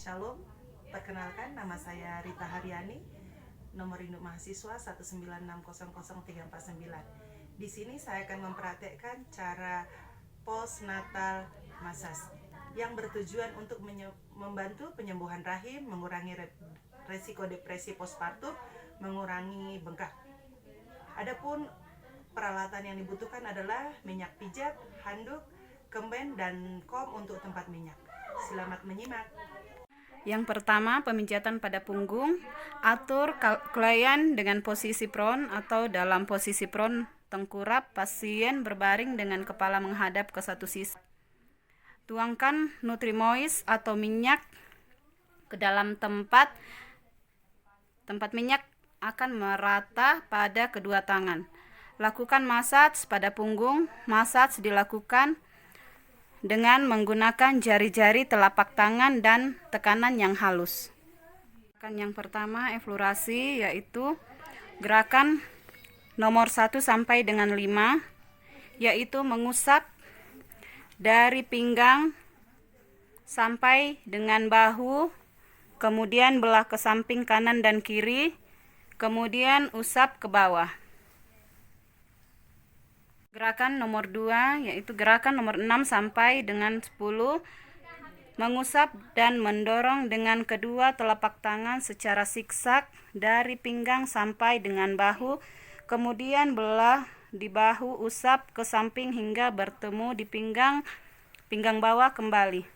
Shalom, perkenalkan nama saya Rita Haryani, nomor induk mahasiswa 196000349. Di sini saya akan mempraktekkan cara postnatal massage yang bertujuan untuk membantu penyembuhan rahim, mengurangi resiko depresi postpartum, mengurangi bengkak. Adapun peralatan yang dibutuhkan adalah minyak pijat, handuk, kemben, dan kom untuk tempat minyak. Selamat menyimak. Yang pertama, pemijatan pada punggung. Atur klien dengan posisi prone atau dalam posisi prone tengkurap, pasien berbaring dengan kepala menghadap ke satu sisi. Tuangkan Nutrimoist atau minyak ke dalam tempat minyak akan merata pada kedua tangan. Lakukan massage pada punggung. Massage dilakukan dengan menggunakan jari-jari telapak tangan dan tekanan yang halus. Gerakan yang pertama eflorasi, yaitu gerakan nomor 1 sampai dengan 5, yaitu mengusap dari pinggang sampai dengan bahu, kemudian belah ke samping kanan dan kiri, kemudian usap ke bawah. Gerakan nomor 2, yaitu gerakan nomor 6 sampai dengan 10, mengusap dan mendorong dengan kedua telapak tangan secara siksak dari pinggang sampai dengan bahu, kemudian belah di bahu, usap ke samping hingga bertemu di pinggang bawah kembali.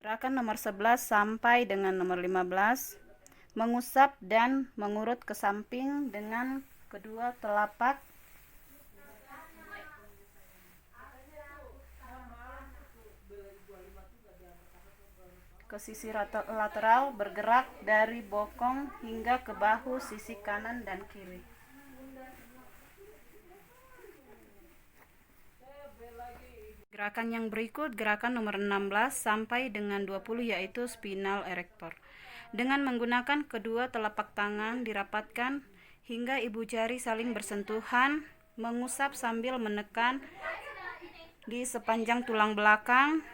Gerakan nomor 11 sampai dengan nomor 15, mengusap dan mengurut ke samping dengan kedua telapak ke sisi lateral, bergerak dari bokong hingga ke bahu sisi kanan dan kiri. Gerakan yang berikut, gerakan nomor 16 sampai dengan 20, yaitu spinal erector. Dengan menggunakan kedua telapak tangan dirapatkan hingga ibu jari saling bersentuhan, mengusap sambil menekan di sepanjang tulang belakang,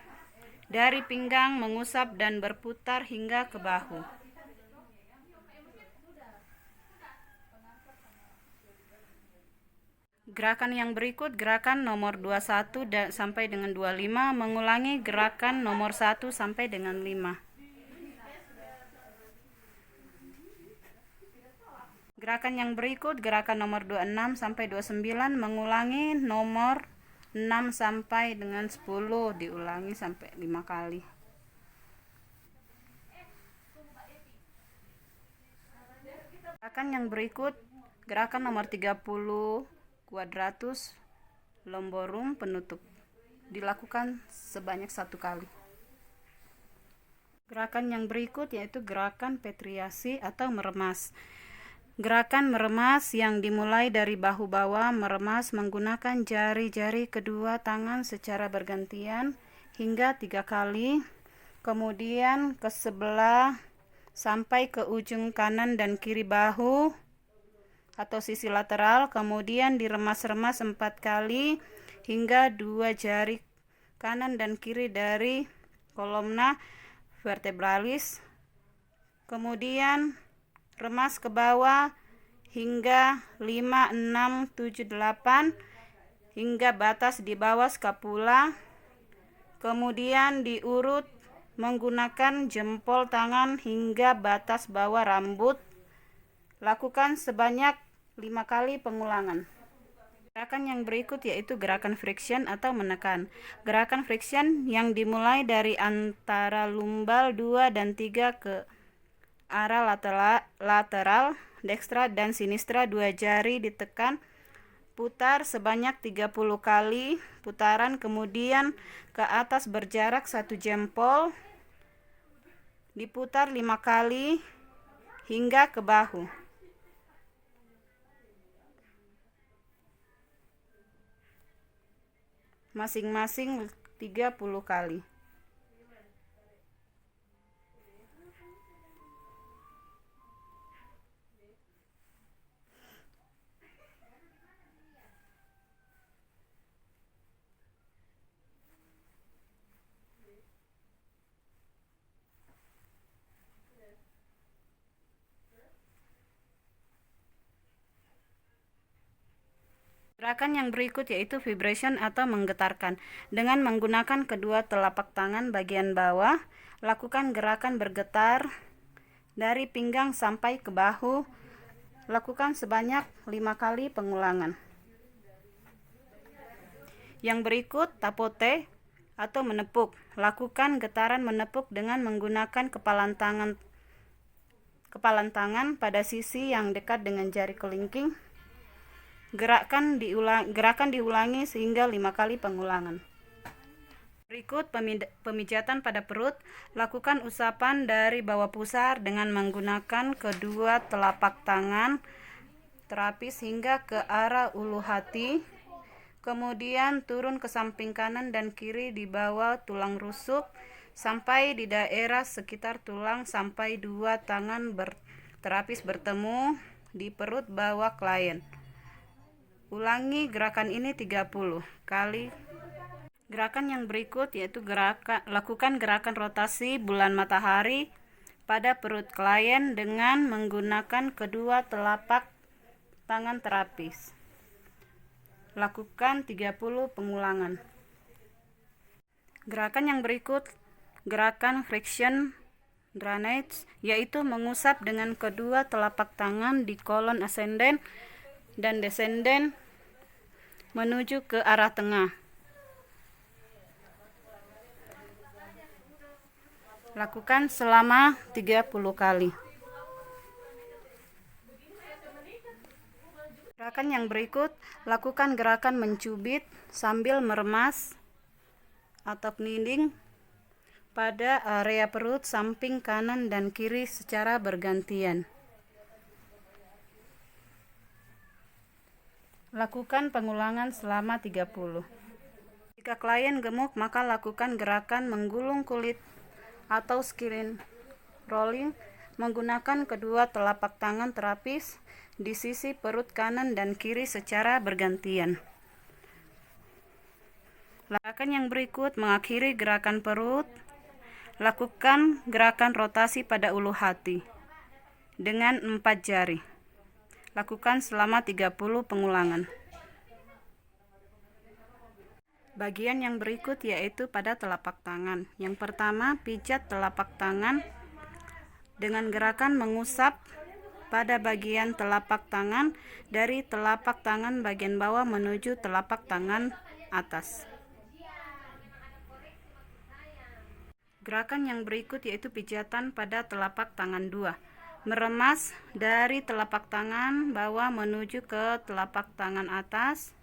dari pinggang mengusap dan berputar hingga ke bahu. Gerakan yang berikut, gerakan nomor 21 sampai dengan 25, mengulangi gerakan nomor 1 sampai dengan 5. Gerakan yang berikut, gerakan nomor 26 sampai 29, mengulangi nomor 6 sampai dengan 10, diulangi sampai 5 kali. Gerakan yang berikut, gerakan nomor 30, quadratus lumborum penutup, dilakukan sebanyak 1 kali. Gerakan yang berikut yaitu gerakan petriasi atau meremas. Gerakan meremas yang dimulai dari bahu bawah, meremas menggunakan jari-jari kedua tangan secara bergantian hingga 3 kali, kemudian ke sebelah sampai ke ujung kanan dan kiri bahu atau sisi lateral, kemudian diremas-remas 4 kali hingga 2 jari kanan dan kiri dari kolomna vertebralis, kemudian remas ke bawah hingga 5, 6, 7, 8 hingga batas di bawah skapula, kemudian diurut menggunakan jempol tangan hingga batas bawah rambut. Lakukan sebanyak 5 kali pengulangan. Gerakan yang berikut yaitu gerakan friction atau menekan. Gerakan friction yang dimulai dari antara lumbal 2 dan 3 ke arah lateral, dekstra dan sinistra, 2 jari ditekan, putar sebanyak 30 kali putaran, kemudian ke atas berjarak 1 jempol, diputar 5 kali hingga ke bahu. Masing-masing 30 kali. Gerakan yang berikut yaitu vibration atau menggetarkan. Dengan menggunakan kedua telapak tangan bagian bawah, lakukan gerakan bergetar dari pinggang sampai ke bahu. Lakukan sebanyak 5 kali pengulangan. Yang berikut tapote atau menepuk. Lakukan getaran menepuk dengan menggunakan kepalan tangan pada sisi yang dekat dengan jari kelingking. Gerakan diulangi sehingga 5 kali pengulangan. Berikut pemijatan pada perut. Lakukan usapan dari bawah pusar dengan menggunakan kedua telapak tangan terapis hingga ke arah ulu hati. Kemudian turun ke samping kanan dan kiri di bawah tulang rusuk sampai di daerah sekitar tulang sampai dua tangan terapis bertemu di perut bawah klien. Ulangi gerakan ini 30 kali. Gerakan yang berikut yaitu lakukan gerakan rotasi bulan matahari pada perut klien dengan menggunakan kedua telapak tangan terapis. Lakukan 30 pengulangan. Gerakan yang berikut gerakan friction drainage, yaitu mengusap dengan kedua telapak tangan di kolon ascending dan descending menuju ke arah tengah. Lakukan selama 30 kali. Gerakan yang berikut, lakukan gerakan mencubit sambil meremas atau kneading pada area perut samping kanan dan kiri secara bergantian. Lakukan pengulangan selama 30. Jika klien gemuk, maka lakukan gerakan menggulung kulit atau skin rolling menggunakan kedua telapak tangan terapis di sisi perut kanan dan kiri secara bergantian. Gerakan yang berikut mengakhiri gerakan perut. Lakukan gerakan rotasi pada ulu hati dengan 4 jari. Lakukan selama 30 pengulangan. Bagian yang berikut yaitu pada telapak tangan. Yang pertama, pijat telapak tangan dengan gerakan mengusap pada bagian telapak tangan dari telapak tangan bagian bawah menuju telapak tangan atas. Gerakan yang berikut yaitu pijatan pada telapak tangan 2. Meremas dari telapak tangan bawah menuju ke telapak tangan atas.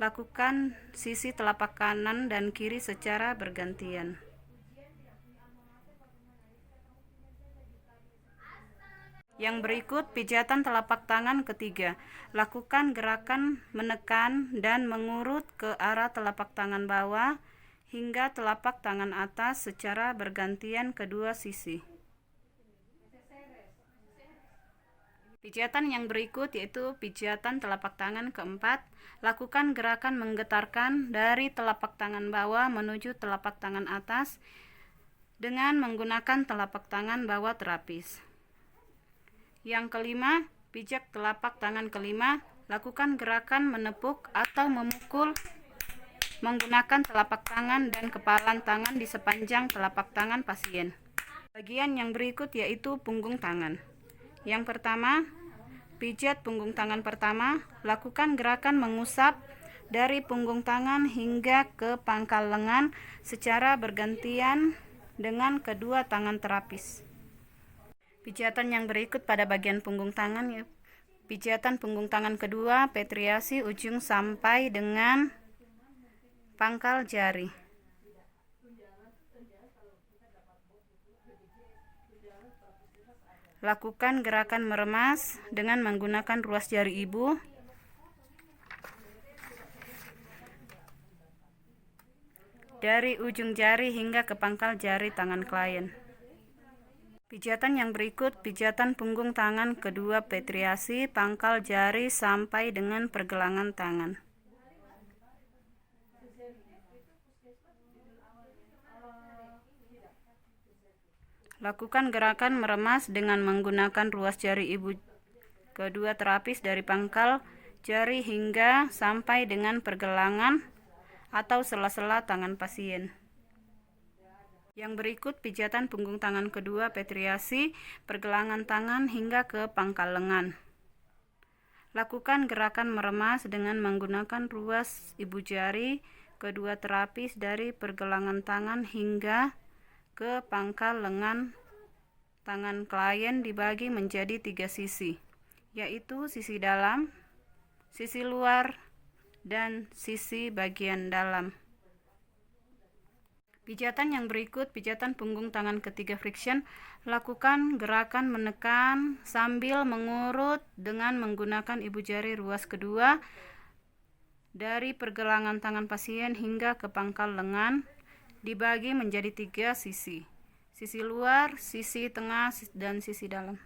Lakukan sisi telapak kanan dan kiri secara bergantian. Yang berikut pijatan telapak tangan ketiga. Lakukan gerakan menekan dan mengurut ke arah telapak tangan bawah hingga telapak tangan atas secara bergantian kedua sisi. Pijatan yang berikut yaitu pijatan telapak tangan keempat. Lakukan gerakan menggetarkan dari telapak tangan bawah menuju telapak tangan atas dengan menggunakan telapak tangan bawah terapis. Yang kelima, pijak telapak tangan kelima. Lakukan gerakan menepuk atau memukul menggunakan telapak tangan dan kepalan tangan di sepanjang telapak tangan pasien. Bagian yang berikut yaitu punggung tangan. Yang pertama, pijat punggung tangan pertama. Lakukan gerakan mengusap dari punggung tangan hingga ke pangkal lengan secara bergantian dengan kedua tangan terapis. Pijatan yang berikut pada bagian punggung tangan ya. Pijatan punggung tangan kedua, petriasi ujung sampai dengan pangkal jari. Lakukan gerakan meremas dengan menggunakan ruas jari ibu. Dari ujung jari hingga ke pangkal jari tangan klien. Pijatan yang berikut, pijatan punggung tangan kedua petriasi, pangkal jari sampai dengan pergelangan tangan. Lakukan gerakan meremas dengan menggunakan ruas jari ibu kedua terapis dari pangkal jari hingga sampai dengan pergelangan atau sela-sela tangan pasien. Yang berikut pijatan punggung tangan kedua Petriasi, pergelangan tangan hingga ke pangkal lengan. Lakukan gerakan meremas dengan menggunakan ruas ibu jari kedua terapis dari pergelangan tangan hingga ke pangkal lengan. Tangan klien dibagi menjadi 3 sisi, yaitu sisi dalam, sisi luar, dan sisi bagian dalam. Pijatan yang berikut, pijatan punggung tangan ketiga friction. Lakukan gerakan menekan sambil mengurut dengan menggunakan ibu jari ruas kedua dari pergelangan tangan pasien hingga ke pangkal lengan, dibagi menjadi 3 sisi. Sisi luar, sisi tengah, dan sisi dalam.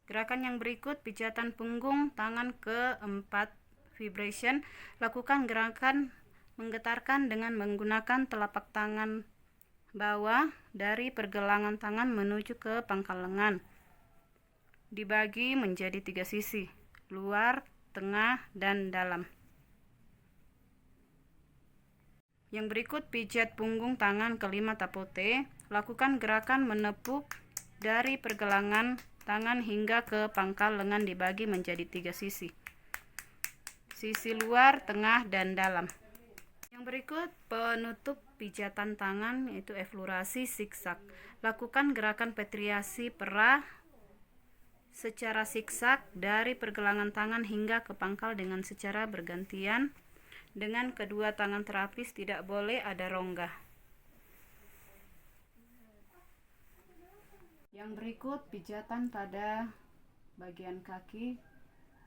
Gerakan yang berikut, pijatan punggung tangan keempat vibration. Lakukan gerakan menggetarkan dengan menggunakan telapak tangan bawah dari pergelangan tangan menuju ke pangkal lengan. Dibagi menjadi 3 sisi, luar, tengah, dan dalam. Yang berikut pijat punggung tangan kelima tapote. Lakukan gerakan menepuk dari pergelangan tangan hingga ke pangkal lengan, dibagi menjadi 3 sisi. Sisi luar, tengah, dan dalam. Yang berikut penutup pijatan tangan, yaitu eflorasi zigzag. Lakukan gerakan petriasi perah secara zigzag dari pergelangan tangan hingga ke pangkal dengan secara bergantian. Dengan kedua tangan terapis, tidak boleh ada rongga. Yang berikut pijatan pada bagian kaki,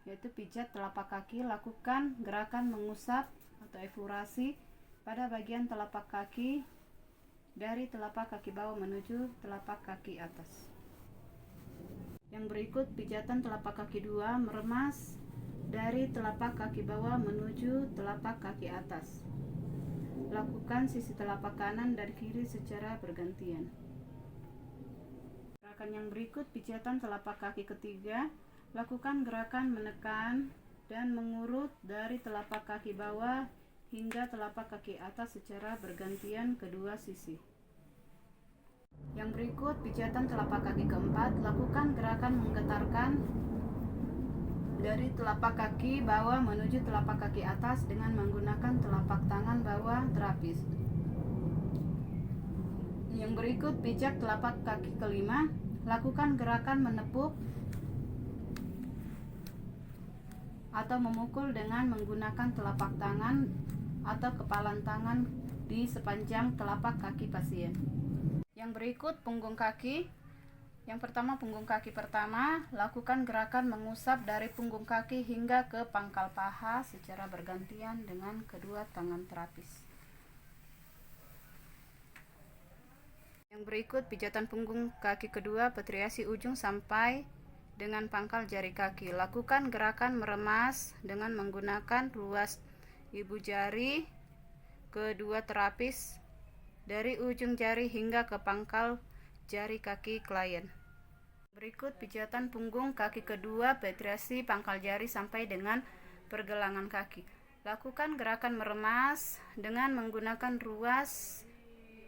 yaitu pijat telapak kaki. Lakukan gerakan mengusap atau eflorasi pada bagian telapak kaki dari telapak kaki bawah menuju telapak kaki atas. Yang berikut pijatan telapak kaki 2, meremas dari telapak kaki bawah menuju telapak kaki atas. Lakukan sisi telapak kanan dan kiri secara bergantian. Gerakan yang berikut pijatan telapak kaki ketiga. Lakukan gerakan menekan dan mengurut dari telapak kaki bawah hingga telapak kaki atas secara bergantian kedua sisi. Yang berikut pijatan telapak kaki keempat. Lakukan gerakan menggetarkan dari telapak kaki bawah menuju telapak kaki atas dengan menggunakan telapak tangan bawah terapis. Yang berikut pijat telapak kaki kelima. Lakukan gerakan menepuk atau memukul dengan menggunakan telapak tangan atau kepalan tangan di sepanjang telapak kaki pasien. Yang berikut punggung kaki. Yang pertama, punggung kaki pertama. Lakukan gerakan mengusap dari punggung kaki hingga ke pangkal paha secara bergantian dengan kedua tangan terapis. Yang berikut pijatan punggung kaki kedua, petriasi ujung sampai dengan pangkal jari kaki. Lakukan gerakan meremas dengan menggunakan ruas ibu jari kedua terapis dari ujung jari hingga ke pangkal jari kaki klien. Berikut pijatan punggung kaki kedua, petriasi pangkal jari sampai dengan pergelangan kaki. Lakukan gerakan meremas dengan menggunakan ruas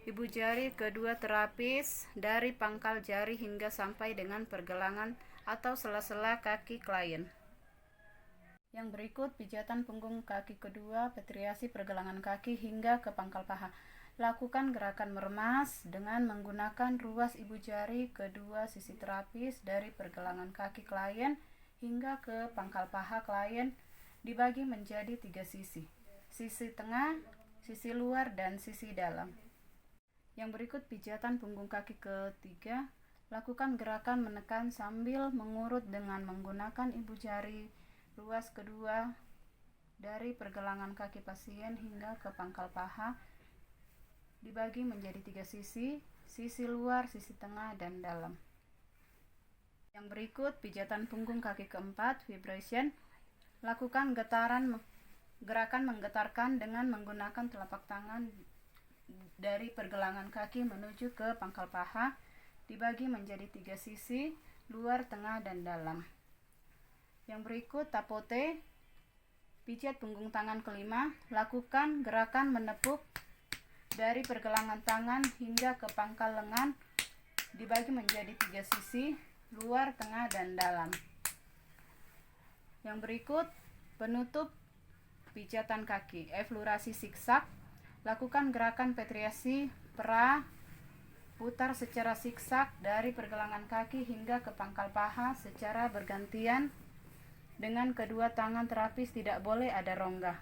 ibu jari kedua terapis dari pangkal jari hingga sampai dengan pergelangan atau sela-sela kaki klien. Yang berikut pijatan punggung kaki kedua, petriasi pergelangan kaki hingga ke pangkal paha. Lakukan gerakan meremas dengan menggunakan ruas ibu jari kedua sisi terapis dari pergelangan kaki klien hingga ke pangkal paha klien, dibagi menjadi 3 sisi. Sisi tengah, sisi luar, dan sisi dalam. Yang berikut pijatan punggung kaki ketiga. Lakukan gerakan menekan sambil mengurut dengan menggunakan ibu jari ruas kedua dari pergelangan kaki pasien hingga ke pangkal paha, dibagi menjadi 3 sisi, sisi luar, sisi tengah, dan dalam. Yang berikut pijatan punggung kaki keempat, vibration. Lakukan gerakan menggetarkan dengan menggunakan telapak tangan dari pergelangan kaki menuju ke pangkal paha, dibagi menjadi 3 sisi, luar, tengah, dan dalam. Yang berikut tapote, pijat punggung tangan kelima. Lakukan gerakan menepuk dari pergelangan tangan hingga ke pangkal lengan, dibagi menjadi 3 sisi, luar, tengah, dan dalam. Yang berikut penutup pijatan kaki, eflorasi siksak. Lakukan gerakan petriasi pra, putar secara siksak dari pergelangan kaki hingga ke pangkal paha secara bergantian dengan kedua tangan terapis, tidak boleh ada rongga.